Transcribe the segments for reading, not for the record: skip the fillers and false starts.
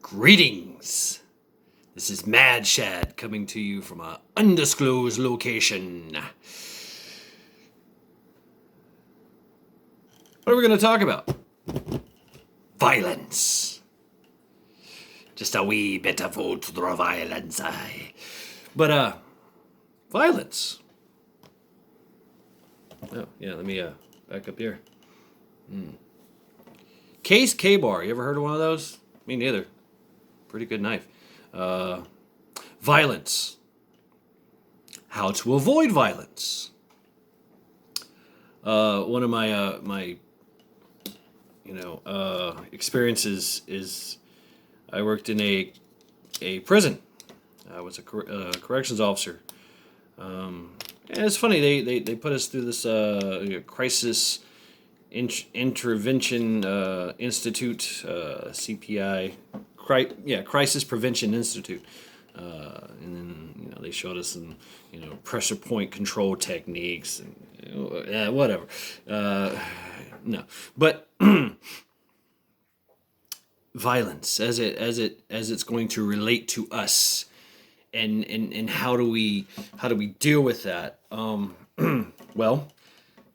Greetings. This is Mad Shad coming to you from an undisclosed location. What are we going to talk about? Violence. Just a wee bit of ultra violence, But, violence. Oh, yeah, let me, back up here. Case K-Bar. You ever heard of one of those? Me neither. Pretty good knife. Violence. How to avoid violence. One of my experiences is I worked in a prison. I was a corrections officer. And it's funny, they put us through this crisis intervention institute, CPI, Crisis Prevention Institute. And then they showed us some pressure point control techniques and whatever. No, but violence as it's going to relate to us, and how do we deal with that? Well,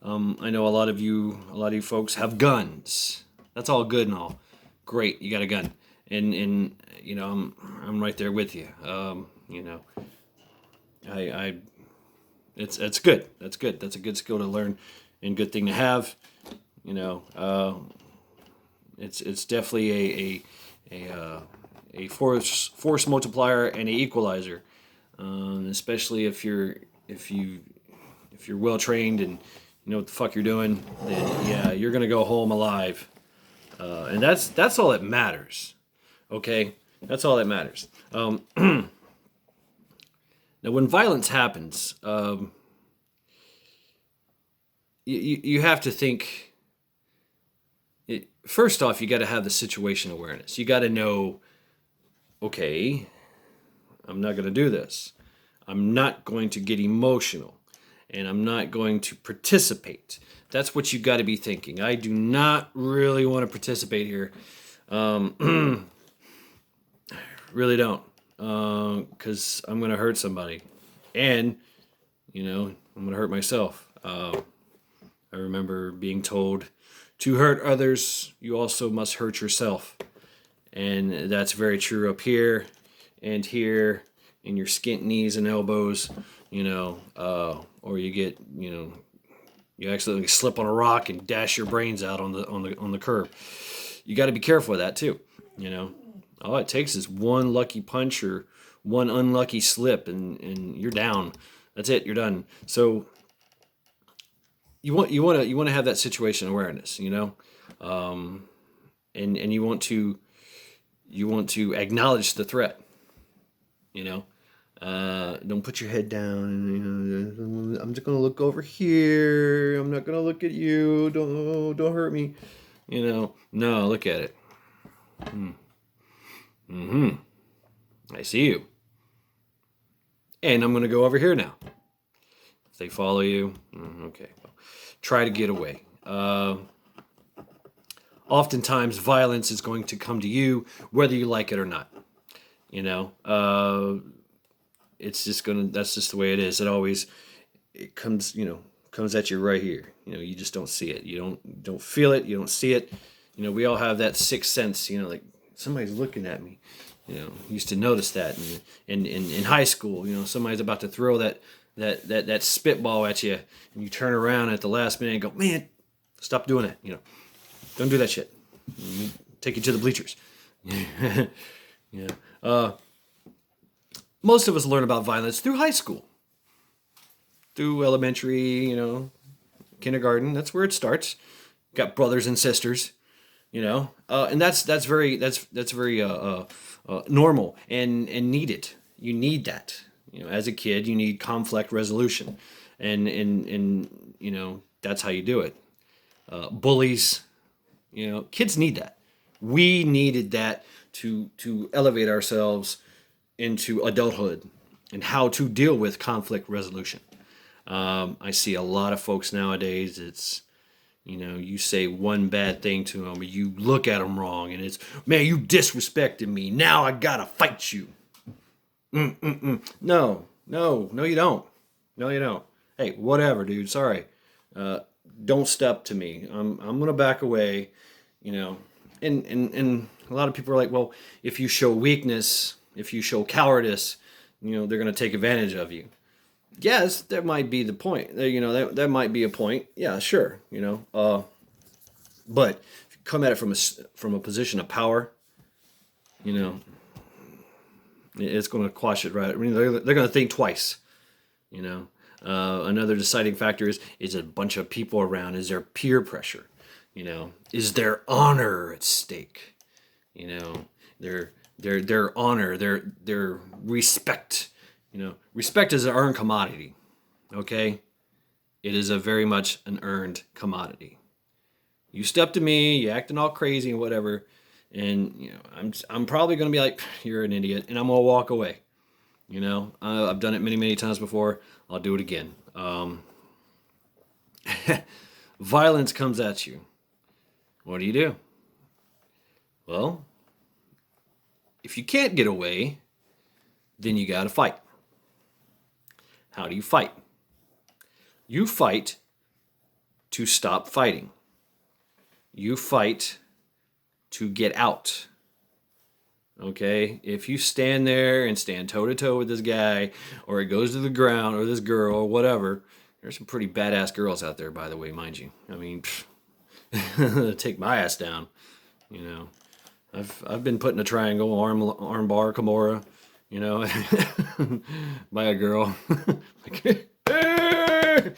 I know a lot of you folks have guns. That's all good and all. Great, you got a gun, and I'm right there with you. It's good. That's good. That's a good skill to learn and good thing to have. It's definitely a force multiplier and an equalizer, especially if you're well trained and you know what the fuck you're doing. Then yeah, you're gonna go home alive, and that's all that matters. Okay, that's all that matters. Now, when violence happens, you have to think. First off, you got to have the situation awareness. You got to know, okay, I'm not going to do this. I'm not going to get emotional, and I'm not going to participate. That's what you got to be thinking. I do not really want to participate here. Really don't, because I'm going to hurt somebody, and I'm going to hurt myself. I remember being told, to hurt others, you also must hurt yourself. And that's very true up here and here in your skint knees and elbows, or you get, you accidentally slip on a rock and dash your brains out on the curb. You got to be careful of that too, All it takes is one lucky punch or one unlucky slip and you're down. That's it, you're done. So you want to have that situation awareness, and you want to acknowledge the threat, don't put your head down and I'm just gonna look over here. I'm not gonna look at you. Don't hurt me, No, look at it. I see you, and I'm gonna go over here now. If they follow you, okay. Try to get away. Oftentimes, violence is going to come to you, whether you like it or not. It's just that's just the way it is. It comes at you right here. You just don't see it. You don't feel it. You don't see it. We all have that sixth sense. Like somebody's looking at me. Used to notice that in high school. Somebody's about to throw that spitball at you, and you turn around at the last minute and go, man, stop doing that. Don't do that shit. Take you to the bleachers. Yeah. Most of us learn about violence through high school, through elementary, kindergarten. That's where it starts. Got brothers and sisters, and that's very normal and needed. You need that. As a kid, you need conflict resolution, and that's how you do it. Bullies, kids need that. We needed that to elevate ourselves into adulthood and how to deal with conflict resolution. I see a lot of folks nowadays. It's You say one bad thing to them, or you look at them wrong, and it's, man, you disrespected me. Now I gotta fight you. No, no, you don't. No, you don't. Hey, whatever, dude. Sorry. Don't step to me. I'm gonna back away. And a lot of people are like, well, if you show weakness, if you show cowardice, they're gonna take advantage of you. Yes, that might be the point. That might be a point. Yeah, sure. But if you come at it from a position of power, it's going to quash it right. I mean, they're going to think twice. Another deciding factor is a bunch of people around. Is there peer pressure? Is their honor at stake? Their honor, their respect. Respect is an earned commodity. Okay, it is a very much an earned commodity. You step to me, you acting all crazy and whatever, and I'm probably gonna be like, you're an idiot, and I'm gonna walk away. I've done it many times before. I'll do it again. Violence comes at you. What do? Well, if you can't get away, then you gotta fight. How do you fight? You fight to stop fighting. You fight to get out. Okay? If you stand there and stand toe to toe with this guy, or it goes to the ground, or this girl, or whatever, there's some pretty badass girls out there, by the way, mind you. I mean, take my ass down. I've been put in a triangle, arm bar, Kimura, by a girl. I'm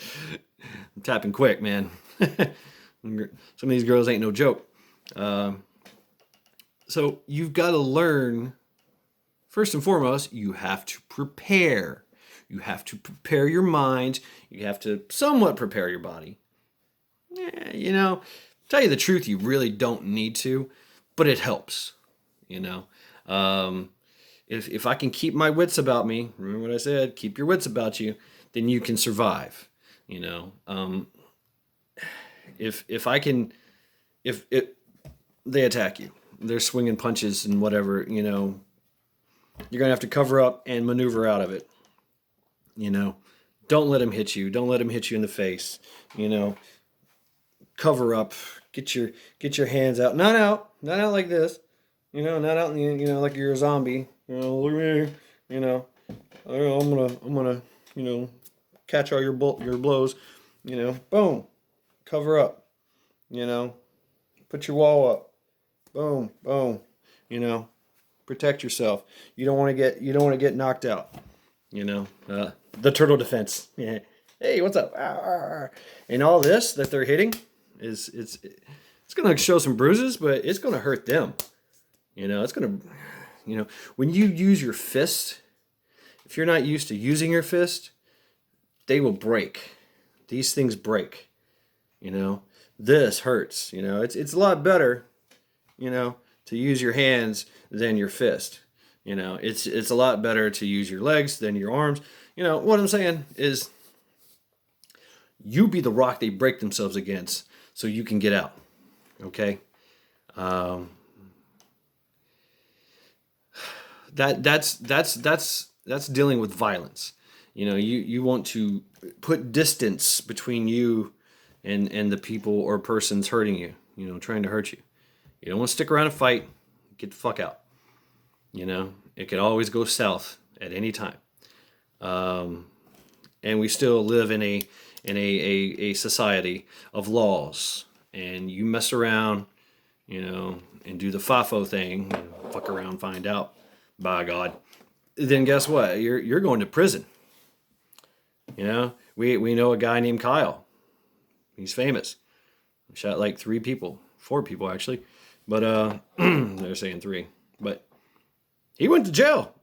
tapping quick, man. Some of these girls ain't no joke. So you've got to learn, first and foremost, you have to prepare. You have to prepare your mind. You have to somewhat prepare your body. Tell you the truth, you really don't need to, but it helps. If I can keep my wits about me, remember what I said, keep your wits about you, then you can survive. If they attack you, they're swinging punches and whatever, you're gonna have to cover up and maneuver out of it. Don't let them hit you. Don't let them hit you in the face. Cover up. Get your hands out. Not out like this. Not out like you're a zombie. Look at me. I'm gonna catch all your blows. Boom. Cover up. Put your wall up. Boom, boom. Protect yourself. You don't want to get knocked out. The turtle defense. Yeah. Hey, what's up? And all this that they're hitting it's going to show some bruises, but it's going to hurt them. It's going to, when you use your fist, if you're not used to using your fist, they will break. These things break. This hurts. It's a lot better, to use your hands than your fist. It's a lot better to use your legs than your arms. What I'm saying is, you be the rock they break themselves against, so you can get out. Okay. That's dealing with violence. You want to put distance between you and the people or persons hurting you, trying to hurt you. You don't want to stick around and fight. Get the fuck out. It could always go south at any time. And we still live in a society of laws. And you mess around, and do the FAFO thing, fuck around, find out, by God, then guess what? You're going to prison. We know a guy named Kyle. He's famous. He shot like 4 people actually, but they're saying 3. But he went to jail.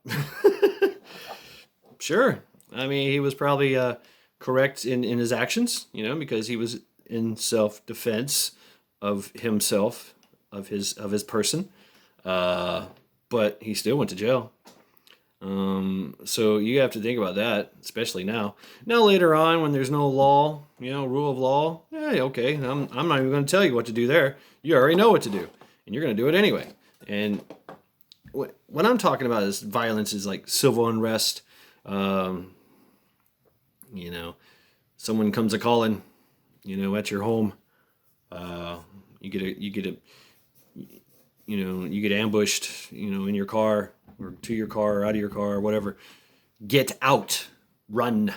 Sure. I mean, he was probably correct in his actions, because he was in self-defense of himself, of his person. But he still went to jail. So you have to think about that, especially now. Now later on, when there's no law, rule of law, yeah, okay, I'm not even going to tell you what to do there. You already know what to do, and you're going to do it anyway. And what I'm talking about is violence is like civil unrest. Um, you know, someone comes a calling, at your home. You get ambushed, in your car or to your car or out of your car or whatever. Get out, run.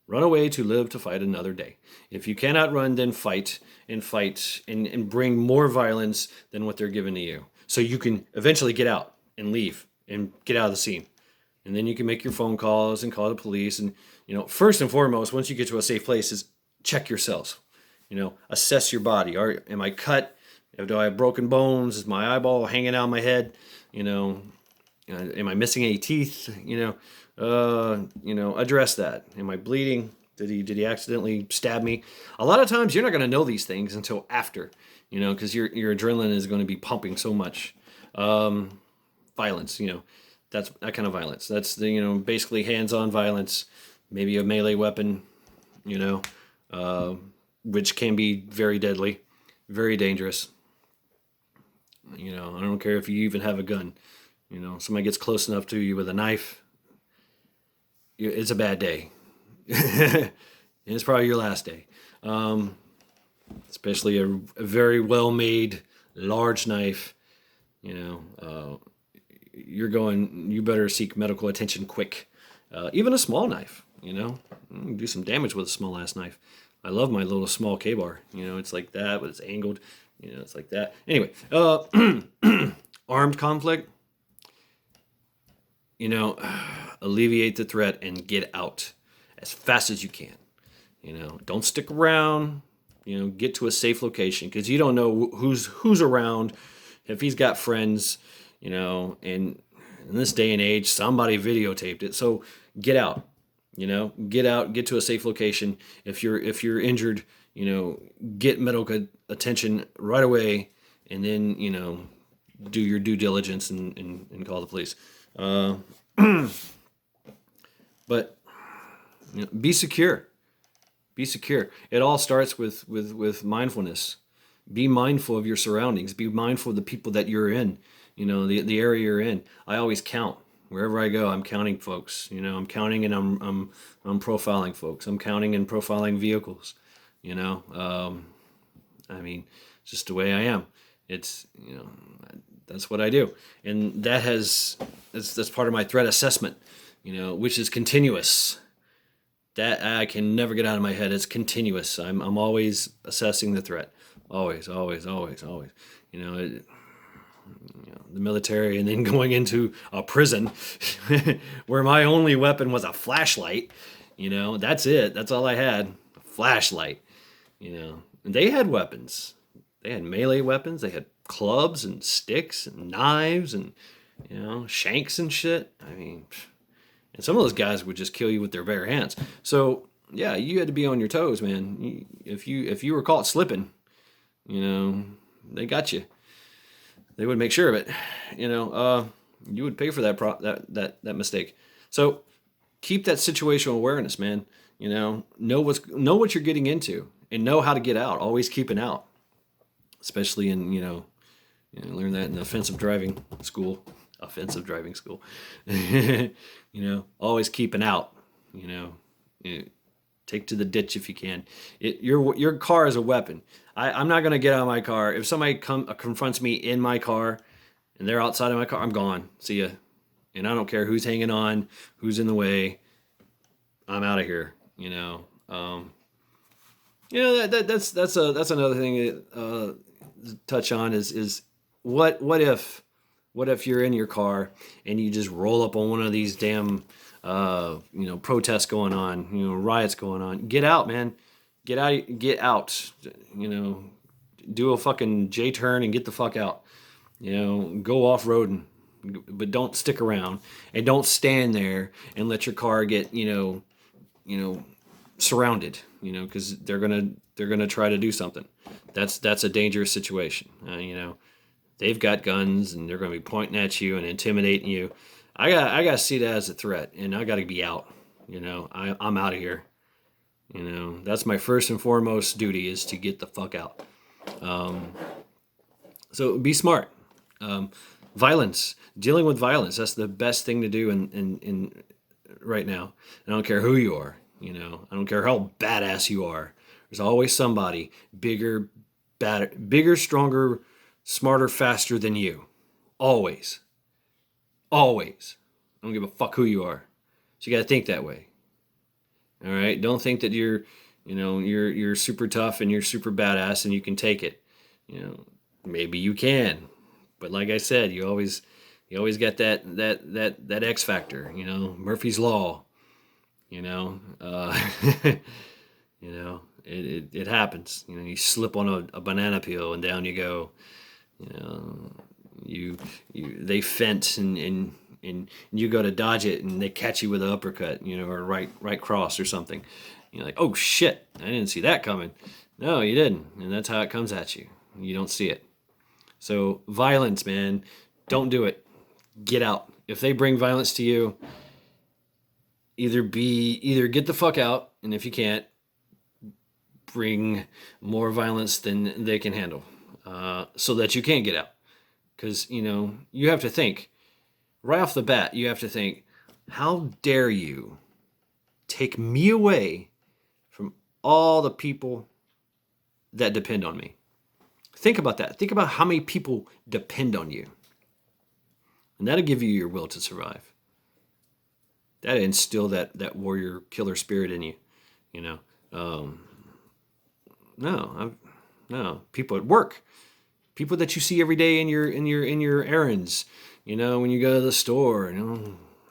Run away to live to fight another day. If you cannot run, then fight and bring more violence than what they're giving to you. So you can eventually get out and leave and get out of the scene. And then you can make your phone calls and call the police. And, first and foremost, once you get to a safe place, is check yourselves. Assess your body. Am I cut? Do I have broken bones? Is my eyeball hanging out of my head? Am I missing any teeth? Address that. Am I bleeding? Did he accidentally stab me? A lot of times you're not going to know these things until after, because your adrenaline is going to be pumping so much. Violence, that's that kind of violence. That's the basically hands-on violence, maybe a melee weapon, which can be very deadly, very dangerous. I don't care if you even have a gun. Somebody gets close enough to you with a knife, it's a bad day. And it's probably your last day. Especially a very well-made, large knife. You better seek medical attention quick. Even a small knife, you can do some damage with a small-ass knife. I love my little small K-bar. It's like that, but it's angled. It's like that. Anyway, armed conflict, alleviate the threat and get out as fast as you can. Don't stick around. Get to a safe location because you don't know who's around. If he's got friends, and in this day and age, somebody videotaped it. So get out. Get to a safe location. If you're injured, get medical attention right away, and then do your due diligence and call the police. But be secure. Be secure. It all starts with mindfulness. Be mindful of your surroundings. Be mindful of the people that you're in. The area you're in. I always count. Wherever I go, I'm counting folks. I'm counting and I'm profiling folks. I'm counting and profiling vehicles. It's just the way I am. It's that's what I do, and that's part of my threat assessment. Which is continuous. That I can never get out of my head. It's continuous. I'm always assessing the threat. Always. The military, and then going into a prison where my only weapon was a flashlight. That's it. That's all I had. A flashlight. And they had weapons. They had melee weapons. They had clubs and sticks and knives and shanks and shit. And some of those guys would just kill you with their bare hands. So yeah, you had to be on your toes, man. If you were caught slipping, they got you. They would make sure of it. You would pay for that mistake. So keep that situational awareness, man. Know what you're getting into and know how to get out. Always keeping out, especially in learn that in offensive driving school. Always keeping out. Take to the ditch if you can. Your car is a weapon. I'm not gonna get out of my car if somebody confronts me in my car, and they're outside of my car. I'm gone. See ya. And I don't care who's hanging on, who's in the way. I'm out of here. That's another thing to touch on is what if you're in your car and you just roll up on one of these damn protests going on, riots going on. Get out, man. Get out. Do a fucking J-turn and get the fuck out. Go off-roading, but don't stick around and don't stand there and let your car get, surrounded, because they're gonna try to do something. That's a dangerous situation. They've got guns and they're going to be pointing at you and intimidating you. I got to see that as a threat, and I got to be out. I'm out of here. That's my first and foremost duty is to get the fuck out. So be smart. Violence, dealing with violence, that's the best thing to do in right now. I don't care who you are. I don't care how badass you are. There's always somebody bigger, bigger, stronger, smarter, faster than you. Always. Always. I don't give a fuck who you are. So you got to think that way. All right. Don't think that you're super tough and you're super badass and you can take it. Maybe you can, but like I said, you always get that X factor. Murphy's law. It happens. You slip on a banana peel and down you go. They fence and you go to dodge it and they catch you with an uppercut, or right cross or something. You're like, oh shit, I didn't see that coming. No, you didn't, and that's how it comes at you. You don't see it. So violence, man, don't do it. Get out. If they bring violence to you, either get the fuck out, and if you can't, bring more violence than they can handle, so that you can't get out. Because you have to think right off the bat. You have to think, how dare you take me away from all the people that depend on me? Think about that. Think about how many people depend on you. And that'll give you your will to survive. That'll instill that warrior killer spirit in you. No. People at work. People that you see every day in your errands. When you go to the store.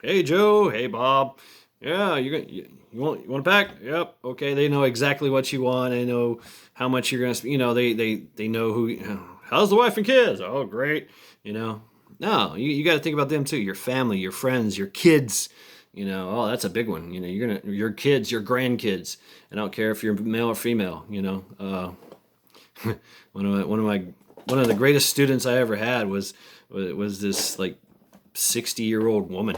Hey Joe, hey Bob. Yeah, you want a pack? Yep. Okay, they know exactly what you want. They know how much you're gonna spend. They know who. How's the wife and kids? Oh, great. No, you got to think about them too. Your family, your friends, your kids. Oh, that's a big one. Your kids, your grandkids. I don't care if you're male or female. One of the greatest students I ever had was this like 60-year-old woman.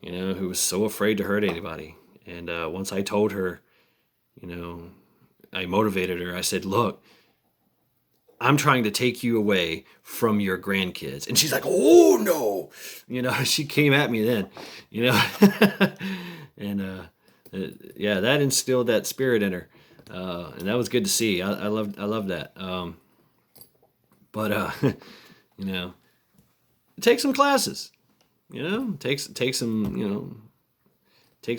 Who was so afraid to hurt anybody. And once I told her, I motivated her. I said, look, I'm trying to take you away from your grandkids. And she's like, oh, no. She came at me then, And, that instilled that spirit in her. And that was good to see. I loved that. Take some classes. Take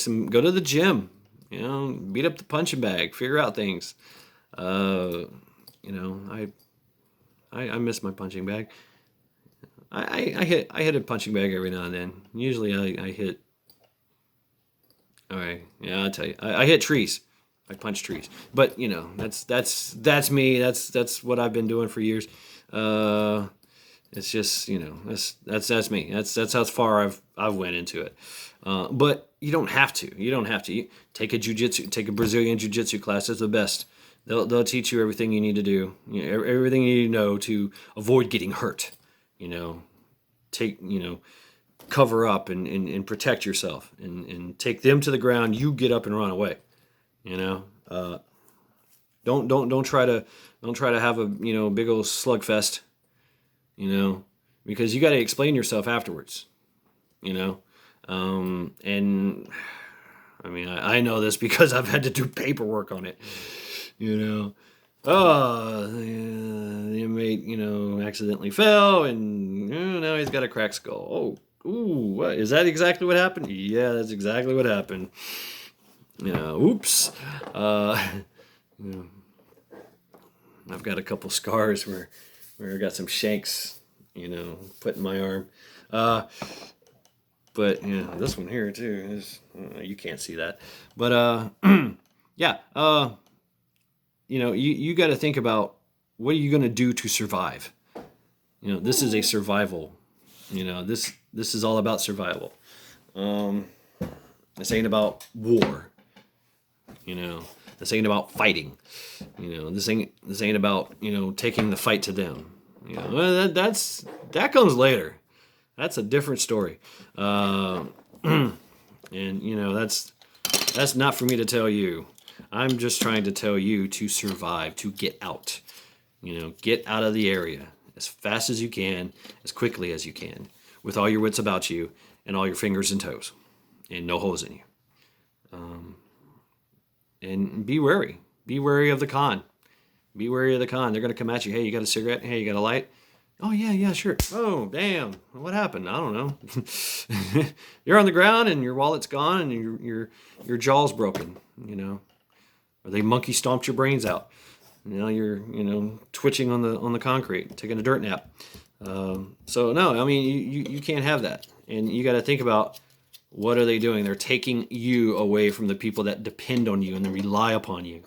some, go to the gym, beat up the punching bag, figure out things. I miss my punching bag. I hit a punching bag every now and then. Usually I hit, all right. Yeah, I'll tell you, I hit trees. I punch trees, but that's me. That's what I've been doing for years. It's just, that's me. That's how far I've went into it. But you don't have to. You take a Brazilian jiu-jitsu class. That's the best. They'll teach you everything you need to do. Everything you need to know to avoid getting hurt. Cover up and protect yourself and take them to the ground. You get up and run away. Don't try to have a big old slugfest. Because you got to explain yourself afterwards, and I mean, I know this because I've had to do paperwork on it, oh, the inmate, accidentally fell and now he's got a cracked skull. Oh, ooh, what, is that exactly what happened? Yeah, that's exactly what happened. Oops. I've got a couple scars where I got some shanks, put in my arm. But this one here too is, you can't see that. But yeah, you got to think about what are you going to do to survive. This is a survival. This is all about survival. This ain't about war. This ain't about fighting. This ain't about taking the fight to them. That comes later. That's a different story. And that's not for me to tell you. I'm just trying to tell you to survive, to get out. Get out of the area as fast as you can, as quickly as you can, with all your wits about you and all your fingers and toes, and no holes in you. And be wary. Be wary of the con. Be wary of the con. They're going to come at you. Hey, you got a cigarette? Hey, you got a light? Oh, yeah, sure. Oh, damn. What happened? I don't know. You're on the ground and your wallet's gone and your jaw's broken, Or they monkey stomped your brains out. You're, twitching on the concrete, taking a dirt nap. So, no, I mean, you can't have that. And you got to think about, what are they doing? They're taking you away from the people that depend on you and they rely upon you,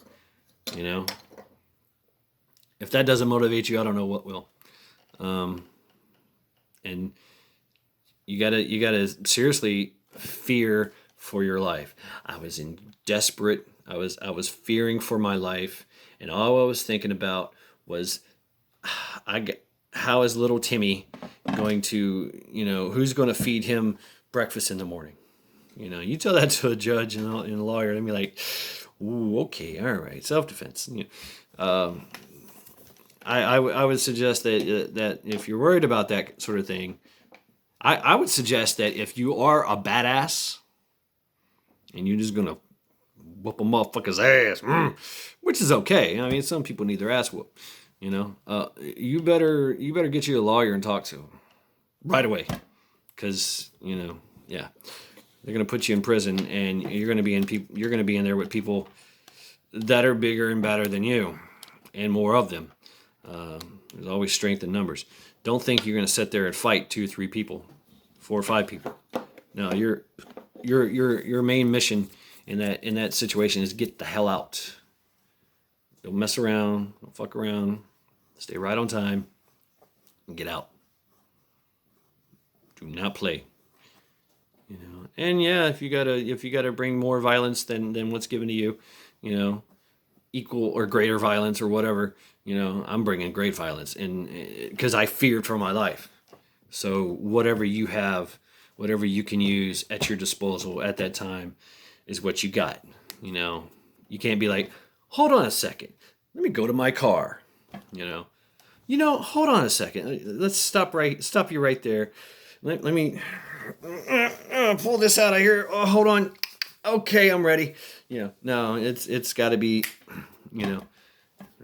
If that doesn't motivate you, I don't know what will. And you gotta seriously fear for your life. I was I was fearing for my life, and all I was thinking about was, how is little Timmy going to, who's going to feed him breakfast in the morning? You tell that to a judge and a lawyer, and they'd be like, ooh, okay, all right, self-defense. I would suggest that if you're worried about that sort of thing, I would suggest that if you are a badass and you're just gonna whoop a motherfucker's ass, which is okay. I mean, some people need their ass whooped. You better get you a lawyer and talk to him right away, because yeah, they're gonna put you in prison, and you're gonna be in there with people that are bigger and badder than you, and more of them. There's always strength in numbers. Don't think you're going to sit there and fight 2 or 3 people, 4 or 5 people. No, your main mission in that situation is get the hell out. Don't mess around. Don't fuck around. Stay right on time and get out. Do not play. And yeah, if you gotta bring more violence than what's given to you, equal or greater violence or whatever, I'm bringing great violence, and because I feared for my life. So whatever you have, whatever you can use at your disposal at that time is what you got. You can't be like, hold on a second, let me go to my car. Hold on a second, let's stop you right there. Let me pull this out of here. Oh, hold on. Okay, I'm ready. No, it's got to be,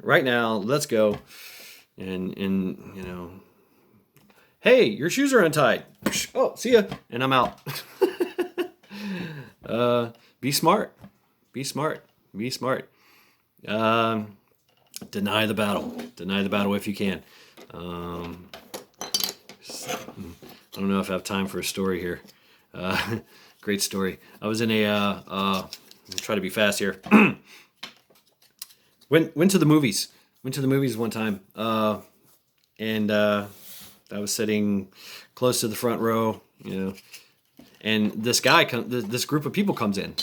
right now. Let's go. And hey, your shoes are untied. Oh, see ya. And I'm out. Be smart. Be smart. Be smart. Deny the battle. Deny the battle if you can. I don't know if I have time for a story here. Great story. I was in a, try to be fast here. Went to the movies. Went to the movies one time. And I was sitting close to the front row, and this group of people comes in,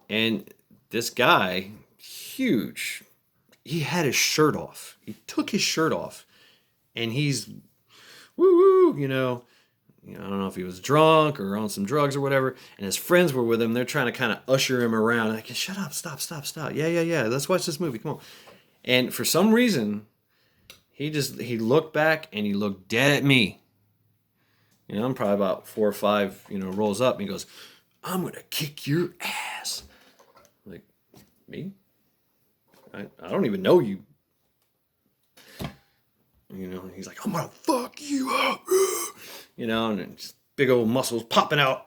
and this guy, huge, he had his shirt off. He took his shirt off, and he's woo, I don't know if he was drunk or on some drugs or whatever, and his friends were with him. They're trying to kind of usher him around. Like, shut up, stop. Yeah. Let's watch this movie. Come on. And for some reason, he looked back and he looked dead at me. I'm probably about 4 or 5, rolls up, and he goes, "I'm gonna kick your ass." I'm like, me? I don't even know you. He's like, "I'm gonna fuck you up." And just big old muscles popping out.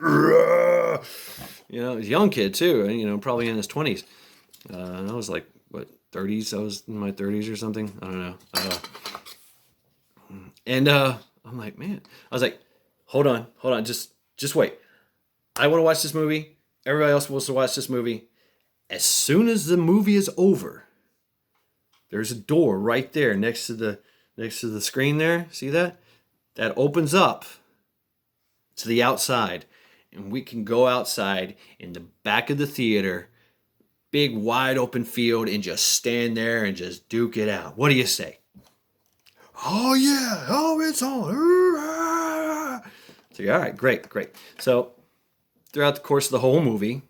He's a young kid too, probably in his 20s. I was like, what, 30s? I was in my 30s or something. I don't know. And I'm like, man, I was like, hold on, just wait. I want to watch this movie. Everybody else wants to watch this movie. As soon as the movie is over, there's a door right there next to the screen there. See that? That opens up to the outside, and we can go outside in the back of the theater, big wide open field, and just stand there and just duke it out. What do you say? Oh yeah, oh it's on. So all right, great. So throughout the course of the whole movie,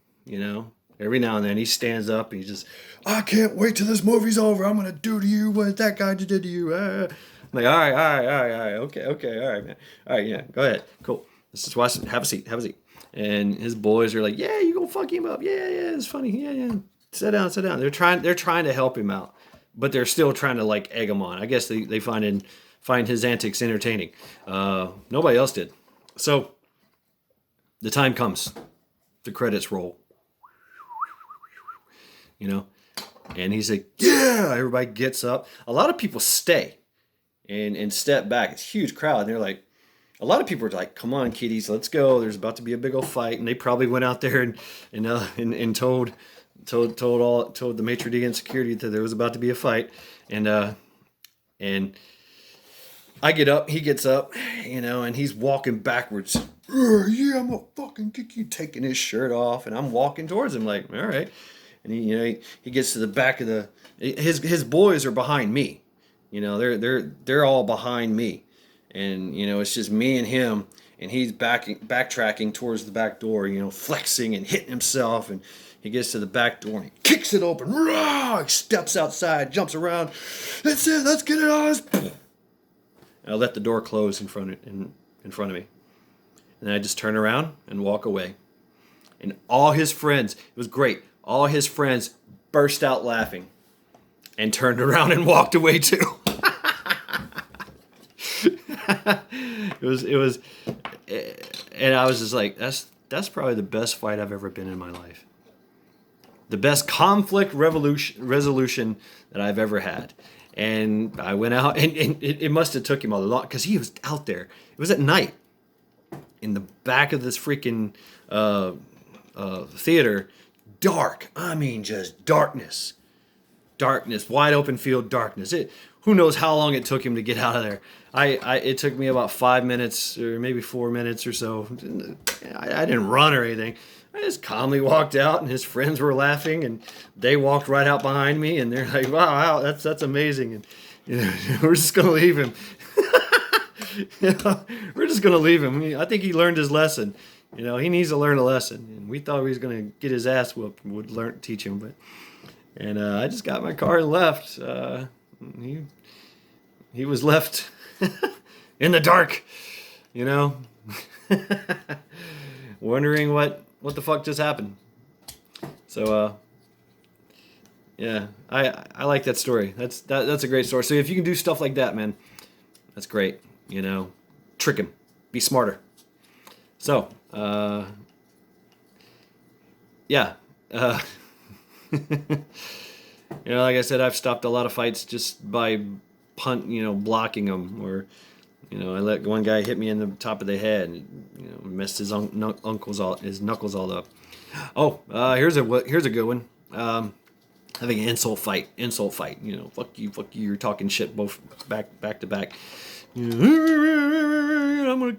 every now and then he stands up and he just, I can't wait till this movie's over. I'm gonna do to you what that guy just did to you. I'm like, all right, okay, all right, man, all right, yeah, go ahead, cool. Let's just watch. Have a seat. And his boys are like, yeah, you gonna fuck him up? Yeah, it's funny. Yeah. Sit down. They're trying to help him out, but they're still trying to like egg him on. I guess they find his antics entertaining. Nobody else did. So the time comes, the credits roll. And he's like, yeah. Everybody gets up. A lot of people stay and step back. It's a huge crowd. And they're like, a lot of people are like, come on, kiddies, let's go. There's about to be a big old fight. And they probably went out there and told the maitre d' and security that there was about to be a fight. And I get up, he gets up, and he's walking backwards. Yeah, I'm gonna fucking kick you, taking his shirt off, and I'm walking towards him like, all right. And he gets to the back of his boys are behind me. They're all behind me. And it's just me and him, and he's backtracking towards the back door, flexing and hitting himself, and he gets to the back door and he kicks it open. He steps outside, jumps around. That's it. Let's get it on. I let the door close in front of me, and then I just turn around and walk away. And all his friends, it was great. All his friends burst out laughing, and turned around and walked away too. It was, and I was just like, that's probably the best fight I've ever been in my life. The best conflict resolution that I've ever had. And I went out, and it must have took him a lot, because he was out there. It was at night, in the back of this freaking theater, dark. I mean, just darkness, wide open field darkness. Who knows how long it took him to get out of there. It took me about 5 minutes or maybe 4 minutes or so. I didn't run or anything. I just calmly walked out, and his friends were laughing, and they walked right out behind me, and they're like, wow, that's amazing. And we're just gonna leave him. We're just gonna leave him. I think he learned his lesson. He needs to learn a lesson. And we thought he was gonna get his ass whooped, would teach him, and I just got my car and left. He was left in the dark, wondering what the fuck just happened. So yeah, I like that story. That's a great story. So if you can do stuff like that, man, that's great. Trick him, be smarter. So yeah. Like I said, I've stopped a lot of fights just by blocking them, or I let one guy hit me in the top of the head, and messed his his knuckles all up. Oh, here's a good one. Having an insult fight. Fuck you, you're talking shit both back to back. I'm gonna,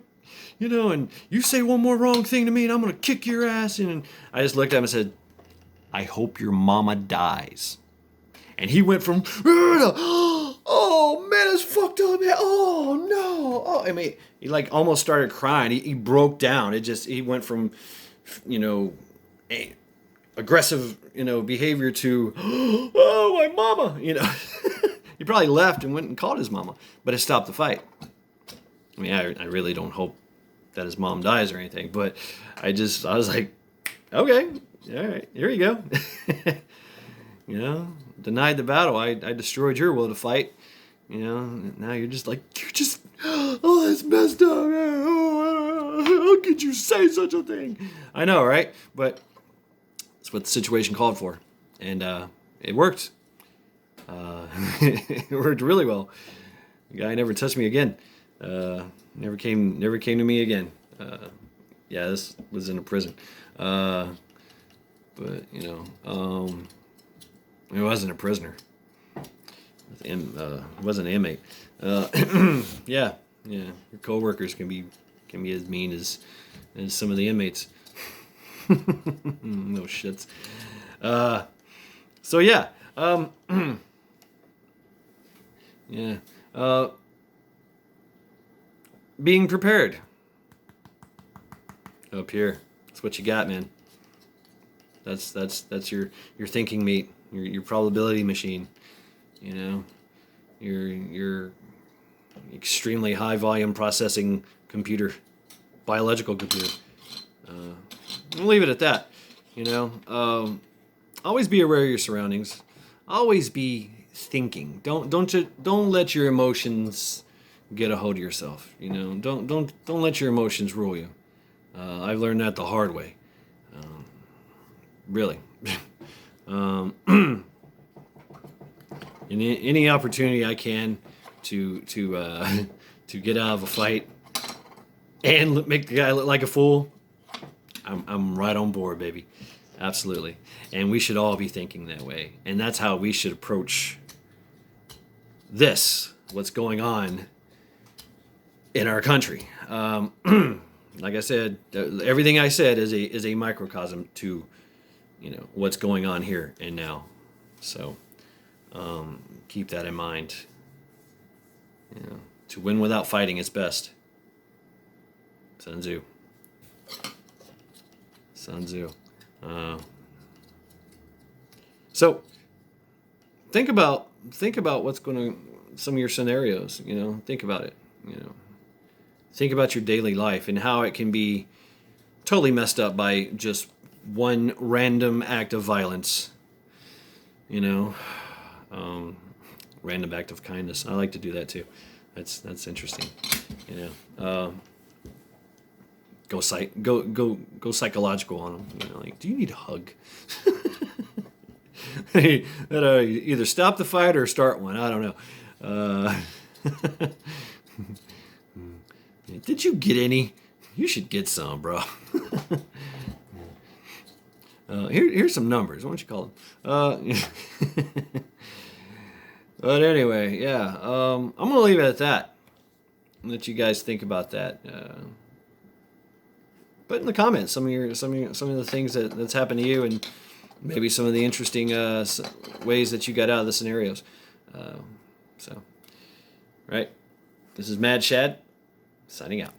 and you say one more wrong thing to me, and I'm gonna kick your ass. And I just looked at him and said, I hope your mama dies. And he went from, oh man, it's fucked up, man. Oh no. Oh, I mean, he like almost started crying. He broke down. He went from, aggressive, behavior to, oh, my mama, He probably left and went and called his mama, but it stopped the fight. I mean, I really don't hope that his mom dies or anything, but I was like, okay, all right, here you go. Denied the battle. I destroyed your will to fight. Now you're just, oh, that's messed up. Oh, how could you say such a thing? I know, right? But that's what the situation called for. And it worked. It worked really well. The guy never touched me again. Never came to me again. Yeah, this was in a prison. But, he wasn't a prisoner. Wasn't an inmate. Yeah. Your coworkers can be as mean as some of the inmates. No shits. So yeah. Yeah. Being prepared. Up here. That's what you got, man. That's your thinking meat, your probability machine. You know, your extremely high volume processing computer, biological computer. I'll leave it at that. You know, always be aware of your surroundings. Always be thinking. Don't let your emotions get a hold of yourself. You know, don't let your emotions rule you. I've learned that the hard way. Really. Any opportunity I can to to get out of a fight and make the guy look like a fool, I'm right on board, baby. Absolutely. And we should all be thinking that way. And that's how we should approach what's going on in our country. Like I said, everything I said is a microcosm to, you know, what's going on here and now. So keep that in mind. You know, to win without fighting is best. Sun Tzu. Sun Tzu. So think about what's going to, some of your scenarios. You know, think about it. You know, think about your daily life and how it can be totally messed up by just one random act of violence. You know, random act of kindness. I like to do that too. That's interesting. You know, go psychological on them. You know, like, do you need a hug? Either stop the fight or start one. I don't know. Did you get any? You should get some, bro. Here's some numbers. Why don't you call them? But anyway, yeah. I'm gonna leave it at that. Let you guys think about that. Put in the comments some of the things that's happened to you, and maybe some of the interesting ways that you got out of the scenarios. So, right. This is Mad Shad, signing out.